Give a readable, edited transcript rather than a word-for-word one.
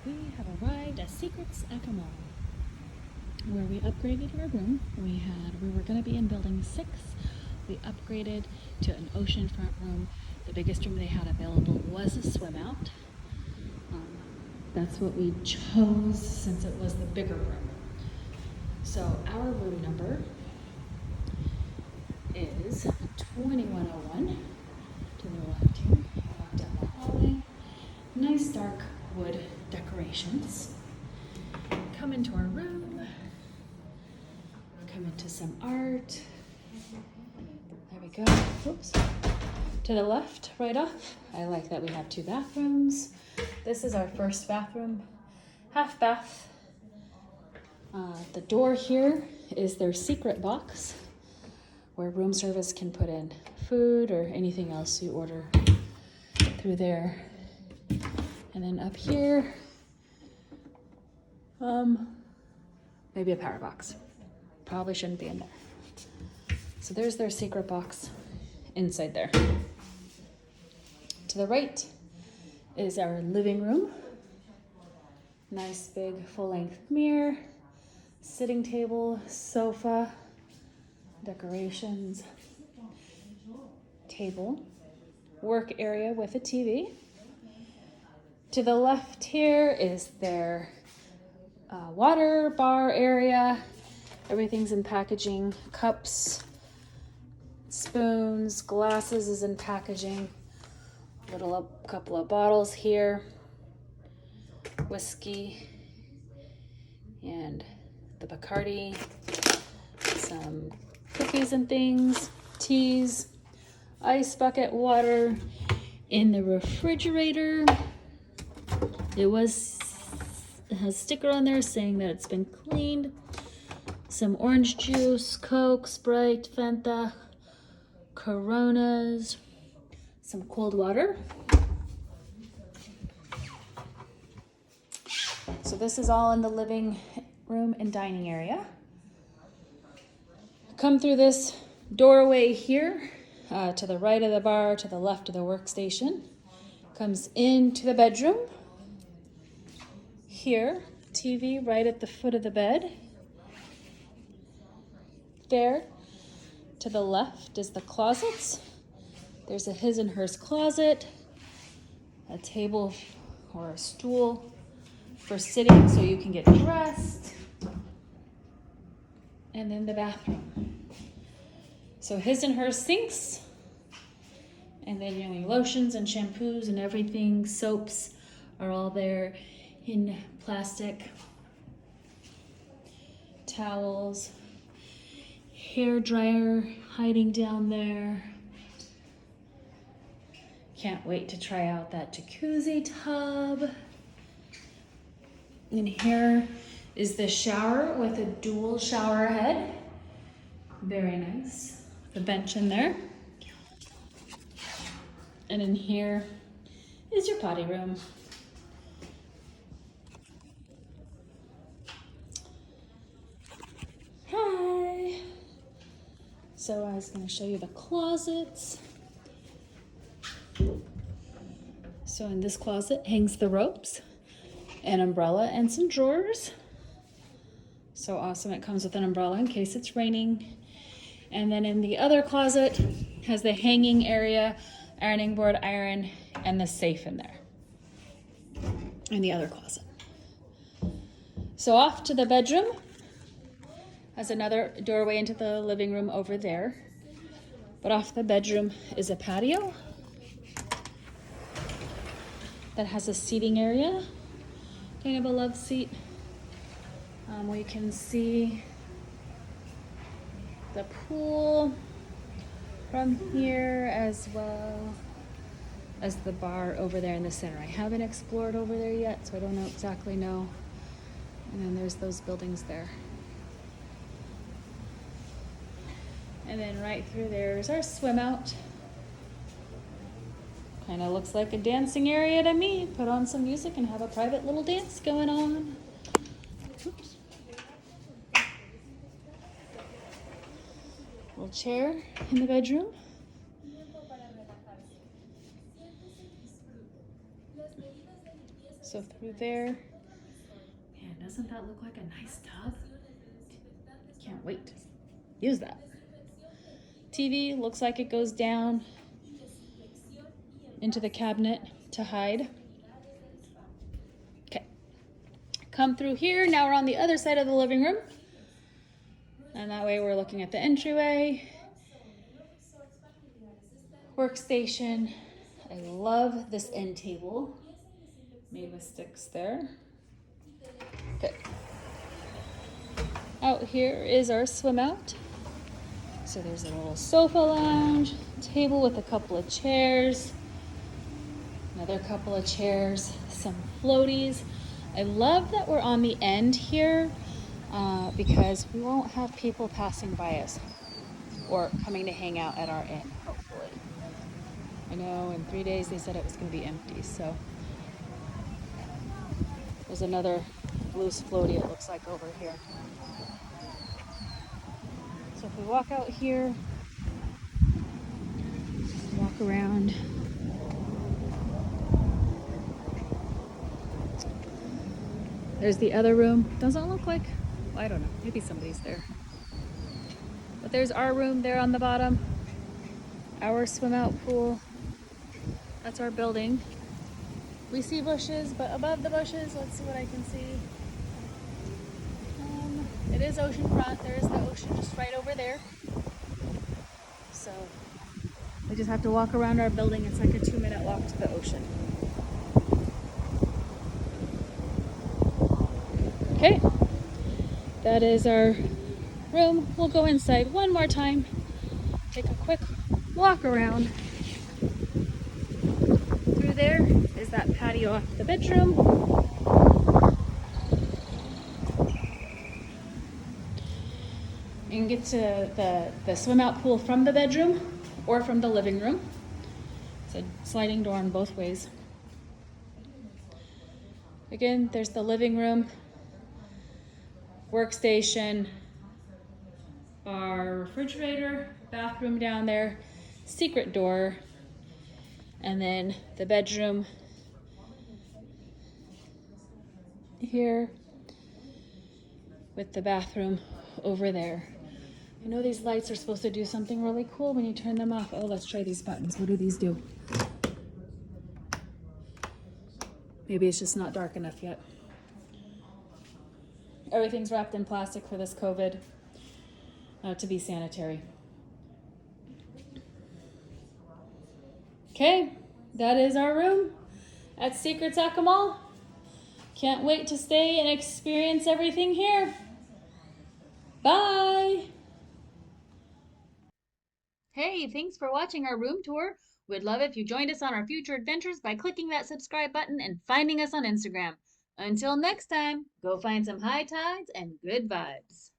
We have arrived at Secrets Akumal, where we upgraded our room. We were going to be in building 6. We upgraded to an oceanfront room. The biggest room they had available was a swim out. That's what we chose since it was the bigger room. So our room number is 2101. To the left here, walk down the hallway. Nice dark wood decorations. Come into our room. Come into some art. There we go. Oops. To the left, right off. I like that we have 2 bathrooms. This is our first bathroom, half bath. The door here is their secret box where room service can put in food or anything else you order through there. And then up here, maybe a power box. Probably shouldn't be in there. So there's their secret box inside there. To the right is our living room. Nice big full-length mirror, sitting table, sofa, decorations, table, work area with a TV. To the left here is their water bar area. Everything's in packaging. Cups, spoons, glasses is in packaging. Couple of bottles here. Whiskey and the Bacardi. Some cookies and things. Teas. Ice bucket water. In the refrigerator, it has a sticker on there saying that it's been cleaned. Some orange juice, Coke, Sprite, Fanta, Coronas, some cold water. So this is all in the living room and dining area. Come through this doorway here, to the right of the bar, to the left of the workstation. Comes into the bedroom. Here, TV right at the foot of the bed. There, to the left is the closets. There's a his and hers closet, a table or a stool for sitting so you can get dressed, and then the bathroom. So his and hers sinks, and then your lotions and shampoos and everything, soaps are all there in plastic. Towels, hair dryer hiding down there. Can't wait to try out that jacuzzi tub. And here is the shower with a dual shower head. Very nice. The bench in there. And in here is your potty room. Hi. So I was going to show you the closets. So in this closet hangs the ropes, an umbrella, and some drawers. So awesome. It comes with an umbrella in case it's raining. And then in the other closet has the hanging area, ironing board, iron, and the safe in there. In the other closet. So off to the bedroom has another doorway into the living room over there. But off the bedroom is a patio that has a seating area, kind of a love seat. We can see the pool from here, as well as the bar over there in the center. I haven't explored over there yet, so I don't exactly know. And then there's those buildings there. And then right through there is our swim out. Kind of looks like a dancing area to me. Put on some music and have a private little dance going on. Oops. Little chair in the bedroom. So through there Doesn't that look like a nice tub? Can't wait to use that. TV looks like it goes down into the cabinet to hide. Okay, come through here. Now we're on the other side of the living room. And that way we're looking at the entryway. Workstation. I love this end table. Made with sticks there. Okay. Out here is our swim out. So there's a little sofa lounge, table with a couple of chairs, another couple of chairs, some floaties. I love that we're on the end here because we won't have people passing by us or coming to hang out at our end, hopefully. I know in 3 days they said it was going to be empty, so there's another loose floaty, it looks like, over here. So if we walk out here, walk around, there's the other room. Doesn't look like, well, I don't know, maybe somebody's there. But there's our room there on the bottom, our swim out pool. That's our building. We see bushes, but above the bushes, let's see what I can see. It is oceanfront. There is the ocean just right over there. So we just have to walk around our building. It's like a 2-minute walk to the ocean. Okay, that is our room. We'll go inside one more time, take a quick walk around. Through there is that patio off the bedroom. You can get to the swim out pool from the bedroom or from the living room. It's a sliding door on both ways. Again, there's the living room, workstation, our refrigerator, bathroom down there, secret door, and then the bedroom here with the bathroom over there. I know these lights are supposed to do something really cool when you turn them off. Oh, let's try these buttons. What do these do? Maybe it's just not dark enough yet. Everything's wrapped in plastic for this COVID to be sanitary. Okay, that is our room at Secrets Akumal. Can't wait to stay and experience everything here. Bye! Hey, thanks for watching our room tour. We'd love if you joined us on our future adventures by clicking that subscribe button and finding us on Instagram. Until next time, go find some high tides and good vibes.